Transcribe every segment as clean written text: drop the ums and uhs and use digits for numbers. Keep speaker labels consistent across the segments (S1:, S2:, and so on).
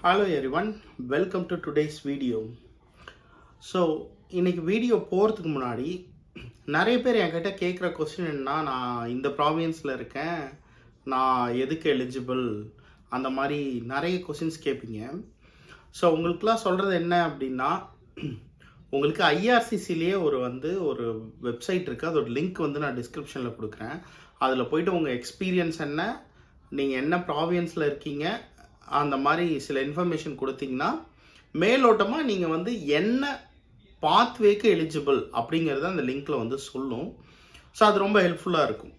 S1: Hello everyone, welcome to today's video. So இன்னைக்கு video போகிறதுக்கு முன்னாடி நிறைய பேர் என்கிட்ட கேட்குற கொஸ்டின் என்னன்னா, நான் இந்த ப்ராவின்ஸில் இருக்கேன், நான் எதுக்கு எலிஜிபிள், அந்த மாதிரி நிறைய கொஸ்டின்ஸ் கேட்பீங்க. ஸோ உங்களுக்குலாம் சொல்கிறது என்ன அப்படின்னா, உங்களுக்கு ஐஆர்சிசிலேயே ஒரு வெப்சைட் இருக்குது, அதோட லிங்க் நான் டிஸ்கிரிப்ஷனில் கொடுக்குறேன். அதில் போயிட்டு உங்கள் எக்ஸ்பீரியன்ஸ் என்ன, நீங்கள் என்ன ப்ராவின்ஸில் இருக்கீங்க, அந்த மாதிரி சில இன்ஃபர்மேஷன் கொடுத்தீங்கன்னா மேலோட்டமாக நீங்கள் என்ன பாத்வேக்கு எலிஜிபிள் அப்படிங்கிறத அந்த லிங்க்கில் சொல்லும். ஸோ அது ரொம்ப ஹெல்ப்ஃபுல்லாக இருக்கும்.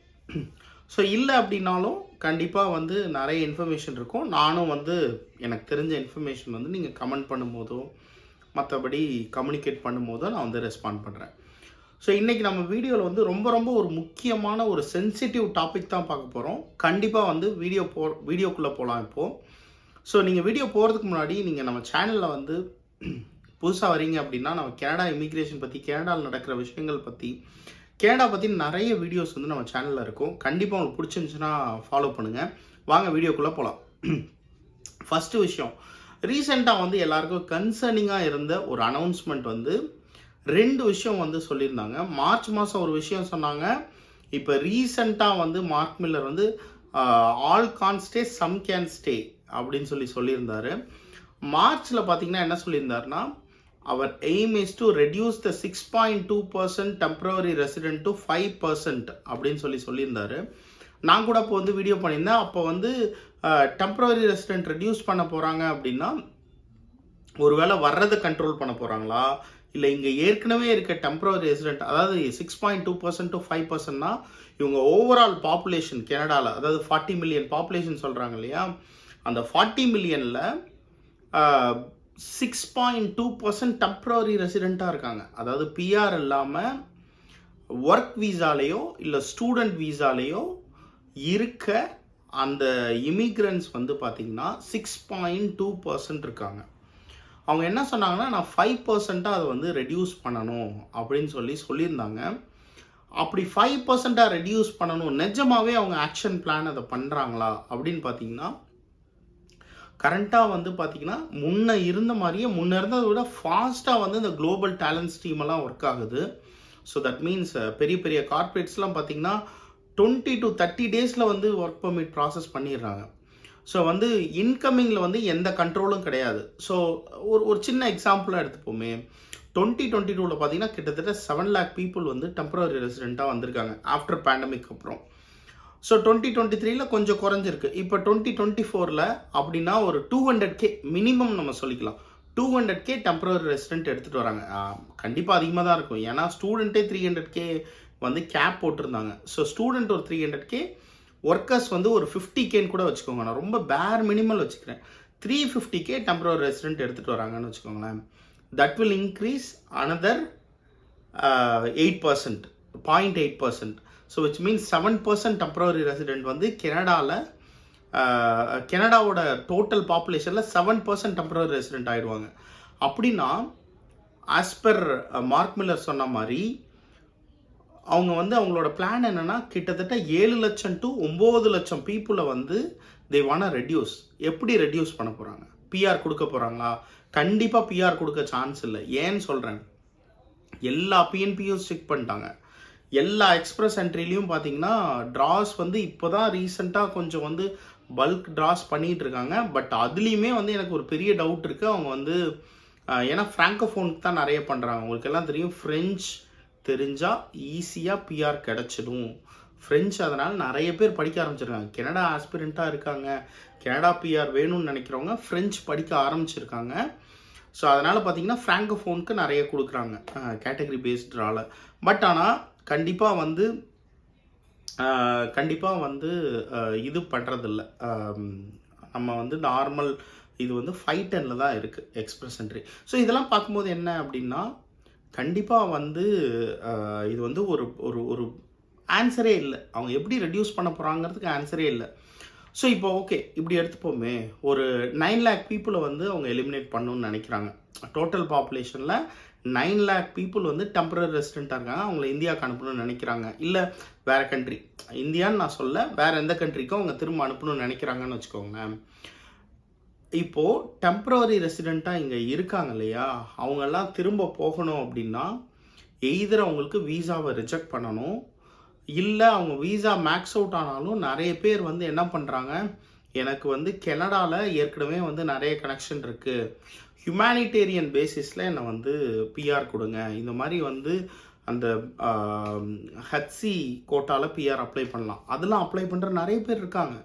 S1: ஸோ இல்லை அப்படின்னாலும் கண்டிப்பாக நிறைய இன்ஃபர்மேஷன் இருக்கும். நானும் எனக்கு தெரிஞ்ச இன்ஃபர்மேஷன் நீங்கள் கமெண்ட் பண்ணும்போதோ மற்றபடி கம்யூனிகேட் பண்ணும்போதோ நான் ரெஸ்பாண்ட் பண்ணுறேன். ஸோ இன்றைக்கி நம்ம வீடியோவில் ரொம்ப ரொம்ப ஒரு முக்கியமான ஒரு சென்சிட்டிவ் டாபிக் தான் பார்க்க போகிறோம். கண்டிப்பாக வீடியோக்குள்ளே போகலாம் இப்போது. ஸோ நீங்கள் வீடியோ போகிறதுக்கு முன்னாடி நீங்கள் நம்ம சேனலில் புதுசாக வரீங்க அப்படின்னா, நம்ம கனடா இமிக்ரேஷன் பற்றி, கனடாவில் நடக்கிற விஷயங்கள் பற்றி, கனடா பற்றி நிறைய வீடியோஸ் நம்ம சேனலில் இருக்கும். கண்டிப்பாக உங்களுக்கு பிடிச்சிருந்துச்சுன்னா ஃபாலோ பண்ணுங்கள். வாங்க வீடியோக்குள்ளே போகலாம். ஃபஸ்ட்டு விஷயம், ரீசெண்டாக எல்லாருக்கும் கன்சர்னிங்காக இருந்த ஒரு அனௌன்ஸ்மெண்ட் ரெண்டு விஷயம் சொல்லியிருந்தாங்க. மார்ச் மாதம் ஒரு விஷயம் சொன்னாங்க. இப்போ ரீசெண்டாக Mark Miller all can't stay some can stay அப்படின்னு சொல்லியிருந்தாரு. மார்ச்சில் பார்த்தீங்கன்னா என்ன சொல்லியிருந்தாருன்னா, அவர் aim is to reduce the 6.2% temporary resident to 5% அப்படின்னு சொல்லியிருந்தாரு. நான் கூட அப்போ வீடியோ பண்ணியிருந்தேன். அப்போ டெம்பரரி ரெசிடென்ட் ரெடியூஸ் பண்ண போகிறாங்க அப்படின்னா, ஒருவேளை வர்றதை கண்ட்ரோல் பண்ண போகிறாங்களா, இல்லை இங்கே ஏற்கனவே இருக்க டெம்பரரி ரெசிடென்ட், அதாவது 6.2% டு 5%னா இவங்க ஓவரால் பாப்புலேஷன் கனடாவில், அதாவது 40 மில்லியன் பாப்புலேஷன் சொல்கிறாங்க இல்லையா, அந்த 40 மில்லியனில் 6.2% டெம்பரரி ரெசிடெண்ட்டாக இருக்காங்க. அதாவது பிஆர் இல்லாமல் ஒர்க் வீசாலேயோ இல்லை ஸ்டூடெண்ட் வீசாலேயோ இருக்க அந்த இமிக்ரன்ஸ் பார்த்திங்கன்னா 6.2% இருக்காங்க. அவங்க என்ன சொன்னாங்கன்னா, நான் 5%ஆக அதை ரெடியூஸ் பண்ணணும் அப்படின்னு சொல்லியிருந்தாங்க. அப்படி 5%ஆக ரெடியூஸ் பண்ணணும், நிஜமாகவே அவங்க ஆக்ஷன் பிளான் அதை பண்ணுறாங்களா அப்படின்னு பார்த்தீங்கன்னா, கரண்ட்டாக பார்த்தீங்கன்னா முன்ன இருந்ததை விட ஃபாஸ்ட்டாக இந்த குளோபல் டேலண்ட் ஸ்ட்ரீமெல்லாம் ஒர்க் ஆகுது. ஸோ தட் மீன்ஸ் பெரிய பெரிய கார்பரேட்ஸ்லாம் பார்த்தீங்கன்னா 20 to 30 டேஸில் ஒர்க் பெர்மிட் ப்ராசஸ் பண்ணிடுறாங்க. ஸோ இன்கமிங்கில் எந்த கண்ட்ரோலும் கிடையாது. ஸோ ஒரு சின்ன எக்ஸாம்பிளாக எடுத்துப்போமே, 2022 பார்த்தீங்கன்னா கிட்டத்தட்ட 7 lakh பீப்புள் டெம்பரரி ரெசிடெண்ட்டாக வந்திருக்காங்க ஆஃப்டர் பேண்டமிக் அப்புறம். ஸோ 2023 கொஞ்சம் குறைஞ்சிருக்கு. இப்போ 2024 அப்படின்னா ஒரு 200K மினிமம் நம்ம சொல்லிக்கலாம். 200K டெம்பரரி ரெசிடென்ட் எடுத்துகிட்டு வராங்க. கண்டிப்பாக அதிகமாக தான் இருக்கும். ஏன்னா ஸ்டூடெண்ட்டே 300K கேப் போட்டிருந்தாங்க. ஸோ ஸ்டூடெண்ட் ஒரு 300K, ஒர்க்கர்ஸ் ஒரு 50Kன்னு கூட வச்சுக்கோங்க. நான் ரொம்ப பேர் மினிமல் வச்சுக்கிறேன். 350K டெம்பரரி ரெசிடென்ட் எடுத்துகிட்டு வராங்கன்னு வச்சுக்கோங்களேன். That will increase another 8%, 0.8%. So which means 7% temporary resident கனடாவோட டோட்டல் பாப்புலேஷனில் 7% டெம்பரரி ரெசிடென்ட் ஆகிடுவாங்க. அப்படின்னா ஆஸ் பர் மார்க் மில்லர் சொன்ன மாதிரி அவங்க அவங்களோட பிளான் என்னென்னா, கிட்டத்தட்ட 7 லட்சம் டு 9 லட்சம் பீப்புளை தே வாண்ட் ரெடியூஸ். எப்படி ரெடியூஸ் பண்ண போகிறாங்க? பிஆர் கொடுக்க போகிறாங்களா? கண்டிப்பாக பிஆர் கொடுக்க சான்ஸ் இல்லை. ஏன்னு சொல்கிறேன், எல்லா பிஎன்பியும் ஸ்ட்ரிக் பண்ணிட்டாங்க. எல்லா எக்ஸ்பிரஸ் என்ட்ரிலையும் பார்த்தீங்கன்னா ட்ராஸ் இப்போ தான் ரீசெண்டாக கொஞ்சம் பல்க் ட்ராஸ் பண்ணிகிட்டு இருக்காங்க. பட் அதுலேயுமே எனக்கு ஒரு பெரிய டவுட் இருக்குது. அவங்க ஏன்னா ஃப்ராங்கோஃபோனுக்கு தான் நிறைய பண்ணுறாங்க. உங்களுக்கு எல்லாம் தெரியும், ஃப்ரெஞ்ச் தெரிஞ்சால் ஈஸியாக பிஆர் கிடச்சிடும். ஃப்ரெஞ்ச் அதனால் நிறைய பேர் படிக்க ஆரம்பிச்சிருக்காங்க. கனடா ஆஸ்பிரண்ட்டாக இருக்காங்க, கனடா பிஆர் வேணும்னு நினைக்கிறவங்க ஃப்ரெஞ்ச் படிக்க ஆரம்பிச்சிருக்காங்க. ஸோ அதனால் பார்த்தீங்கன்னா ஃப்ராங்கோஃபோனுக்கு நிறைய கொடுக்குறாங்க கேட்டகரி பேஸ்டால். பட் ஆனால் கண்டிப்பாக இது பண்ணுறதில்ல. நம்ம நார்மல் இது 510 தான் இருக்குது எக்ஸ்பிரஸ் என்ட்ரி. ஸோ இதெல்லாம் பார்க்கும்போது என்ன அப்படின்னா, கண்டிப்பாக இது ஒரு ஒரு ஆன்சரே இல்லை. அவங்க எப்படி ரெடியூஸ் பண்ண போகிறாங்கிறதுக்கு ஆன்சரே இல்லை. ஸோ இப்போ ஓகே, இப்படி எடுத்துப்போமே, ஒரு 9 lakh பீப்புளை அவங்க எலிமினேட் பண்ணணும்னு நினைக்கிறாங்க. டோட்டல் பாப்புலேஷனில் 9 lakh பீப்புள் டெம்பரரி ரெசிடெண்ட்டாக இருக்காங்க. அவங்கள இந்தியாவுக்கு அனுப்பணும்னு நினைக்கிறாங்க. இல்லை வேறு கண்ட்ரி, இந்தியான்னு நான் சொல்ல, வேறு எந்த கண்ட்ரிக்கும் அவங்க திரும்ப அனுப்பணும்னு நினைக்கிறாங்கன்னு வச்சுக்கோங்க. இப்போது டெம்பரவரி ரெசிடெண்ட்டாக இங்கே இருக்காங்க இல்லையா, அவங்கெல்லாம் திரும்ப போகணும் அப்படின்னா எய்தர் அவங்களுக்கு வீசாவை ரிஜெக்ட் பண்ணணும், இல்லை அவங்க வீசா மேக்ஸ் அவுட் ஆனாலும் நிறைய பேர் வந்து என்ன பண்ணுறாங்க, எனக்கு வந்து கனடாவில் ஏற்கனவே வந்து நிறைய கனெக்ஷன் இருக்குது, ஹியூமனிடேரியன் பேசிஸில் என்னை வந்து பிஆர் கொடுங்க, இந்த மாதிரி வந்து அந்த ஹச்சி கோட்டாவில் பிஆர் அப்ளை பண்ணலாம், அதெல்லாம் அப்ளை பண்ணுற நிறைய பேர் இருக்காங்க.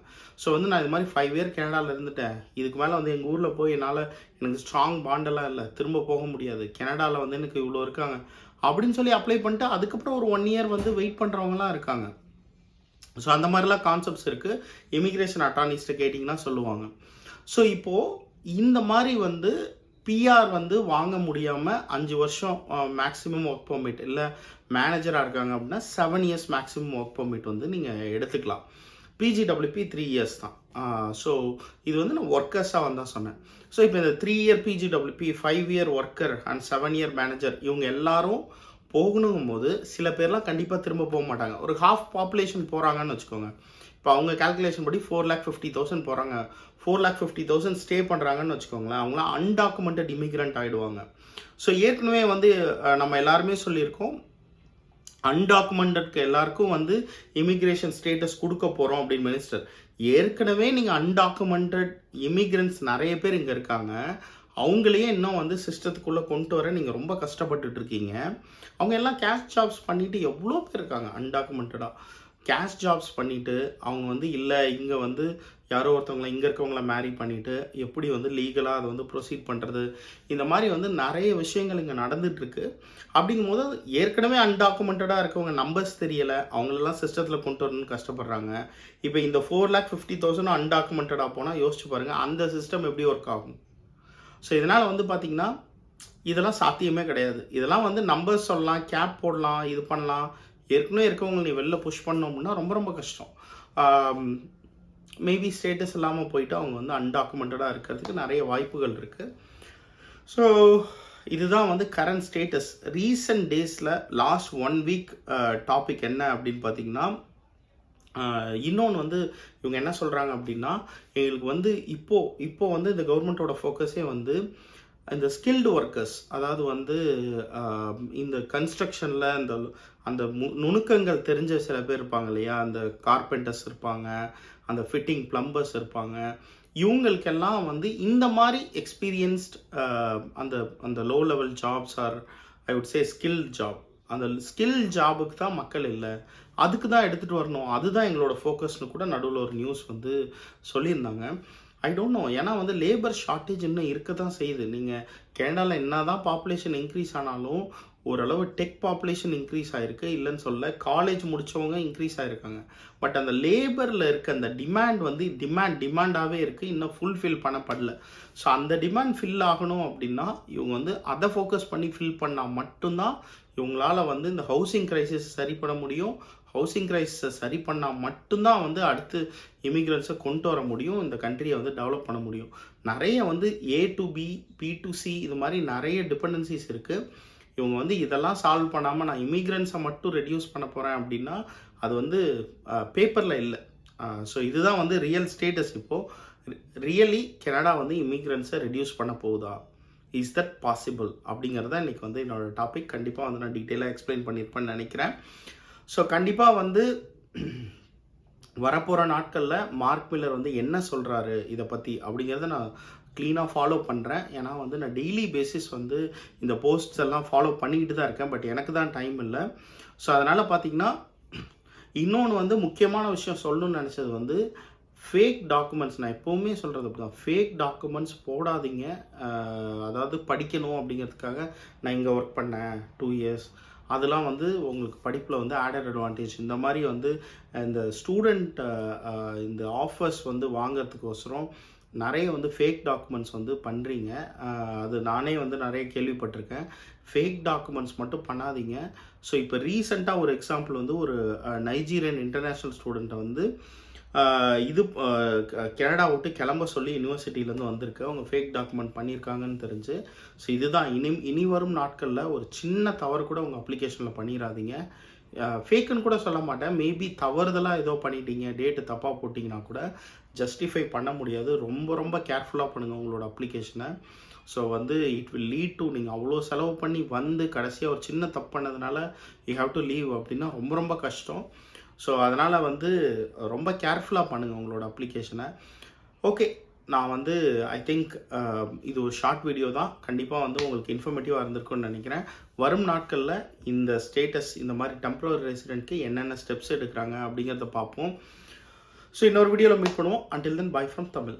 S1: ஸோ வந்து நான் இது மாதிரி 5 இயர் கனடாவில் இருந்துட்டேன், இதுக்கு மேலே வந்து எங்கள் ஊரில் போய் என்னால் எனக்கு ஸ்ட்ராங் பாண்டெல்லாம் இல்லை, திரும்ப போக முடியாது, கனடாவில் வந்து எனக்கு இவ்வளோ இருக்காங்க அப்படின்னு சொல்லி அப்ளை பண்ணிட்டு அதுக்கப்புறம் ஒரு 1 இயர் வந்து வெயிட் பண்ணுறவங்களாம் இருக்காங்க. ஸோ அந்த மாதிரிலாம் கான்செப்ட்ஸ் இருக்குது. இமிக்ரேஷன் அட்டார்னிஸ்ட்டை கேட்டிங்கன்னா சொல்லுவாங்க. ஸோ இப்போது இந்த மாதிரி வந்து பிஆர் வந்து வாங்க முடியாமல் 5 வருஷம் மேக்ஸிமம் ஒர்க் பர்மிட், இல்லை மேனேஜராக இருக்காங்க அப்படின்னா 7 இயர்ஸ் மேக்ஸிமம் ஒர்க் பர்மிட் வந்து நீங்கள் எடுத்துக்கலாம். பிஜிடபிள்யூபி 3 இயர்ஸ் தான். ஸோ இது வந்து நான் ஒர்க்கர்ஸாக வந்தால் சொன்னேன். ஸோ இப்போ இந்த 3 year பிஜிடபிள்யூபி, 5 year worker and 7 year manager இவங்க எல்லாரும் போகணுங்கும் போது சில பேர்லாம் கண்டிப்பாக திரும்ப போக மாட்டாங்க. ஒரு ஹாஃப் பாப்புலேஷன் போகிறாங்கன்னு வச்சுக்கோங்க. இப்போ அவங்க கேல்குலேஷன் படி 4,50,000 போகிறாங்க, 4,50,000 ஸ்டே பண்ணுறாங்கன்னு வச்சுக்கோங்களேன். அவங்களாம் அன்டாக்குமெண்டட் இமிக்ரெண்ட் ஆகிடுவாங்க. ஸோ ஏற்கனவே வந்து நம்ம எல்லாருமே சொல்லியிருக்கோம், அன்டாக்குமெண்டட்க்கு எல்லாருக்கும் வந்து இமிக்ரேஷன் ஸ்டேட்டஸ் கொடுக்க போகிறோம் அப்படின்னு மினிஸ்டர். ஏற்கனவே நீங்கள் அன்டாக்குமெண்டட் இமிக்ரெண்ட்ஸ் நிறைய பேர் இங்கே இருக்காங்க, அவங்களையே இன்னும் வந்து சிஸ்டத்துக்குள்ளே கொண்டு வர நீங்கள் ரொம்ப கஷ்டப்பட்டுட்டு இருக்கீங்க. அவங்க எல்லாம் கேஷ் ஜாப்ஸ் பண்ணிவிட்டு எவ்வளோ பேர் இருக்காங்க அன்டாக்குமெண்டடாக. கேஷ் ஜாப்ஸ் பண்ணிவிட்டு அவங்க வந்து இல்லை இங்கே வந்து யாரோ ஒருத்தவங்களை இங்கே இருக்கவங்கள மேரி பண்ணிவிட்டு எப்படி வந்து லீகலாக அதை வந்து ப்ரொசீட் பண்ணுறது, இந்த மாதிரி வந்து நிறைய விஷயங்கள் இங்கே நடந்துகிட்ருக்கு. அப்படிங்கும்போது ஏற்கனவே அன்டாக்குமெண்டடாக இருக்கவங்க நம்பர்ஸ் தெரியலை, அவங்களெல்லாம் சிஸ்டத்தில் கொண்டு வரணும்னு கஷ்டப்படுறாங்க. இப்போ இந்த 4,50,000 அன்டாக்குமெண்டடாக போனால் யோசிச்சு பாருங்கள் அந்த சிஸ்டம் எப்படி ஒர்க் ஆகும். ஸோ இதனால் வந்து பார்த்திங்கன்னா இதெல்லாம் சாத்தியமே கிடையாது. இதெல்லாம் வந்து நம்பர்ஸ் சொல்லலாம், கேப் போடலாம், இது பண்ணலாம். ஏற்கனவே இருக்கவங்க நீ வெளில புஷ் பண்ணோம் அப்படின்னா ரொம்ப ரொம்ப கஷ்டம். மேபி ஸ்டேட்டஸ் இல்லாமல் போயிட்டு அவங்க வந்து அன்டாக்குமெண்டடாக இருக்கிறதுக்கு நிறைய வாய்ப்புகள் இருக்குது. ஸோ இதுதான் வந்து கரண்ட் ஸ்டேட்டஸ். ரீசன்ட் டேஸில் லாஸ்ட் 1 வீக் டாபிக் என்ன அப்படின்னு பார்த்தீங்கன்னா, இன்னொன்று வந்து இவங்க என்ன சொல்கிறாங்க அப்படின்னா, எங்களுக்கு வந்து இப்போ வந்து இந்த கவர்மெண்ட்டோட ஃபோக்கஸே வந்து இந்த ஸ்கில்டு ஒர்க்கர்ஸ், அதாவது வந்து இந்த கன்ஸ்ட்ரக்ஷனில் அந்த நுணுக்கங்கள் தெரிஞ்ச சில பேர் இருப்பாங்க இல்லையா, அந்த கார்பெண்டர்ஸ் இருப்பாங்க, அந்த ஃபிட்டிங் பிளம்பர்ஸ் இருப்பாங்க, இவங்களுக்கெல்லாம் வந்து இந்த மாதிரி எக்ஸ்பீரியன்ஸ்ட் அந்த அந்த low level jobs are I would say skill job, அந்த ஸ்கில் ஜாபுக்கு தான் மக்கள் இல்லை, அதுக்கு தான் எடுத்துகிட்டு வரணும், அதுதான் எங்களோட ஃபோக்கஸ்னு கூட நடுவில் ஒரு நியூஸ் வந்து சொல்லியிருந்தாங்க. ஐ டோன்ட் நோ, ஏன்னா வந்து லேபர் ஷார்ட்டேஜ் இன்னும் இருக்க தான் செய்யுது. நீங்கள் கனடாவில் என்ன தான் பாப்புலேஷன் இன்க்ரீஸ் ஆனாலும் ஓரளவு டெக் பாப்புலேஷன் இன்க்ரீஸ் ஆகிருக்கு, இல்லைன்னு சொல்ல, காலேஜ் முடித்தவங்க இன்க்ரீஸ் ஆகிருக்காங்க. பட் அந்த லேபரில் இருக்க அந்த டிமாண்ட் வந்து டிமாண்டாகவே இருக்குது, இன்னும் ஃபுல்ஃபில் பண்ணப்படல. ஸோ அந்த டிமாண்ட் ஃபில் ஆகணும் அப்படின்னா இவங்க வந்து அதை ஃபோக்கஸ் பண்ணி ஃபில் பண்ணால் மட்டும்தான் இவங்களால் வந்து இந்த ஹவுசிங் க்ரைசிஸ் சரி பண்ண முடியும். ஹவுசிங் க்ரைசிஸை சரி பண்ணால் மட்டும்தான் வந்து அடுத்து இமிக்ரெண்ட்ஸை கொண்டு வர முடியும், இந்த கண்ட்ரியை வந்து டெவலப் பண்ண முடியும். நிறைய வந்து A to B, P to C இது மாதிரி நிறைய டிபெண்டன்சிஸ் இருக்குது. இவங்க வந்து இதெல்லாம் சால்வ் பண்ணாமல் நான் இமிக்ரெண்ட்ஸை மட்டும் ரெடியூஸ் பண்ண போகிறேன் அப்படின்னா அது வந்து பேப்பரில் இல்லை. ஸோ இதுதான் வந்து ரியல் ஸ்டேட்டஸ். இப்போது ரியலி கனடா வந்து இமிக்ரெண்ட்ஸை ரெடியூஸ் பண்ண போகுதா, இஸ் தட் பாசிபிள் அப்படிங்கிறத இன்றைக்கி வந்து என்னோடய டாபிக். கண்டிப்பாக வந்து நான் டீட்டெயிலாக எக்ஸ்பிளைன் பண்ணியிருப்பேன்னு நினைக்கிறேன். ஸோ கண்டிப்பாக வந்து வரப்போகிற நாட்களில் மார்க் மில்லர் வந்து என்ன சொல்கிறாரு இதை பற்றி அப்படிங்கிறத நான் க்ளீனாக ஃபாலோ பண்ணுறேன். ஏன்னா வந்து நான் டெய்லி பேசிஸ் வந்து இந்த போஸ்ட்ஸ் எல்லாம் ஃபாலோ பண்ணிக்கிட்டு தான் இருக்கேன், பட் எனக்கு தான் டைம் இல்லை. ஸோ அதனால் பார்த்திங்கன்னா இன்னொன்று வந்து முக்கியமான விஷயம் சொல்லணும்னு நினச்சது வந்து ஃபேக் டாக்குமெண்ட்ஸ். நான் எப்போவுமே சொல்கிறது அப்படி தான், ஃபேக் டாக்குமெண்ட்ஸ் போடாதீங்க. அதாவது படிக்கணும் அப்படிங்கிறதுக்காக நான் இங்கே ஒர்க் பண்ணேன் 2 இயர்ஸ், அதெல்லாம் வந்து உங்களுக்கு படிப்பில் வந்து ஆடட் அட்வான்டேஜ். இந்த மாதிரி வந்து இந்த ஸ்டூடெண்ட் இந்த ஆஃபர்ஸ் வந்து வாங்கிறதுக்கோசரம் நிறைய வந்து ஃபேக் டாக்குமெண்ட்ஸ் வந்து பண்ணுறீங்க. அது நானே வந்து நிறைய கேள்விப்பட்டிருக்கேன். ஃபேக் டாக்குமெண்ட்ஸ் மட்டும் பண்ணாதீங்க. ஸோ இப்போ ரீசெண்டாக ஒரு எக்ஸாம்பிள் வந்து ஒரு நைஜீரியன் இன்டர்நேஷ்னல் ஸ்டூடெண்ட்டை வந்து இது கனடா விட்டு கிளம்ப சொல்லி யூனிவர்சிட்டியிலேருந்து வந்திருக்கு. அவங்க ஃபேக் டாக்குமெண்ட் பண்ணியிருக்காங்கன்னு தெரிஞ்சு. ஸோ இதுதான் இனி வரும் நாட்களில் ஒரு சின்ன தவறு கூட உங்கள் அப்ளிகேஷனில் பண்ணிடாதீங்க. ஃபேக்குன்னு கூட சொல்ல மாட்டேன். மேபி தவறுதலாக ஏதோ பண்ணிட்டீங்க, டேட்டு தப்பாக போட்டிங்கன்னா கூட ஜஸ்டிஃபை பண்ண முடியாது. ரொம்ப ரொம்ப கேர்ஃபுல்லாக பண்ணுங்கள் உங்களோட அப்ளிகேஷனை. ஸோ வந்து இட் வில் லீட் டு நீங்கள் அவ்வளோ செலவு பண்ணி வந்து கடைசியாக ஒரு சின்ன தப்பு பண்ணதுனால யூ ஹாவ் டு லீவ் அப்படின்னா ரொம்ப ரொம்ப கஷ்டம். ஸோ அதனால் வந்து ரொம்ப கேர்ஃபுல்லாக பண்ணுங்கள் உங்களோட அப்ளிகேஷனை. ஓகே, நான் வந்து ஐ திங்க் இது ஒரு ஷார்ட் வீடியோ தான். கண்டிப்பாக வந்து உங்களுக்கு இன்ஃபர்மேட்டிவாக இருந்திருக்கும்னு நினைக்கிறேன். வரும் நாட்களில் இந்த ஸ்டேட்டஸ் இந்த மாதிரி டெம்பரரி ரெசிடென்ட்க்கு என்னென்ன ஸ்டெப்ஸ் எடுக்கிறாங்க அப்படிங்கிறத பார்ப்போம். ஸோ இன்னொரு வீடியோவில் மீட் பண்ணுவோம். Until then by from Tamil.